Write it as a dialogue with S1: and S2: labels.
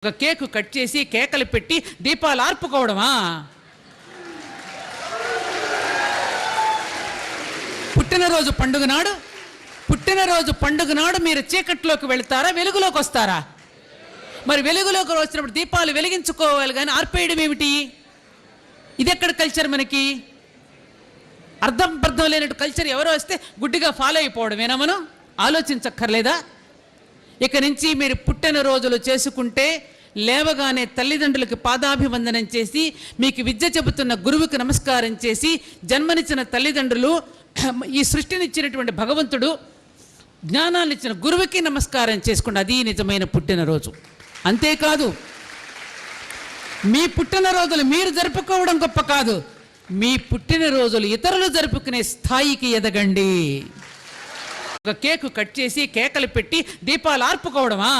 S1: ఒక cake cut చేసి కేకలు పెట్టి దీపాలు ఆర్పుకోవడమా? పుట్టినరోజు పండుగ నాడు మీరు చీకట్లోకి వెళ్తారా, వెలుగులోకి వస్తారా? మరి వెలుగులోకి వచ్చినప్పుడు దీపాలు వెలిగించుకోవాలి కానీ ఆర్పేయడం ఏమిటి? ఇది ఎక్కడ కల్చర్? మనకి అర్థం లేనట్టు కల్చర్ ఎవరో వస్తే గుడ్డిగా ఫాలో అయిపోవడమేనా? మనం ఆలోచించక్కర్లేదా? ఇక నుంచి మీరు పుట్టినరోజులు చేసుకుంటే లేవగానే తల్లిదండ్రులకు పాదాభివందనం చేసి, మీకు విద్య చెబుతున్న గురువుకి నమస్కారం చేసి, జన్మనిచ్చిన తల్లిదండ్రులు, ఈ సృష్టినిచ్చినటువంటి భగవంతుడు, జ్ఞానాన్ని ఇచ్చిన గురువుకి నమస్కారం చేసుకోండి. అది నిజమైన పుట్టినరోజు. అంతేకాదు, మీ పుట్టినరోజులు మీరు జరుపుకోవడం గొప్ప కాదు, మీ పుట్టినరోజులు ఇతరులు జరుపుకునే స్థాయికి ఎదగండి. ఒక కేకు కట్ చేసి కేకలు పెట్టి దీపాలు ఆర్పుకోవడమా?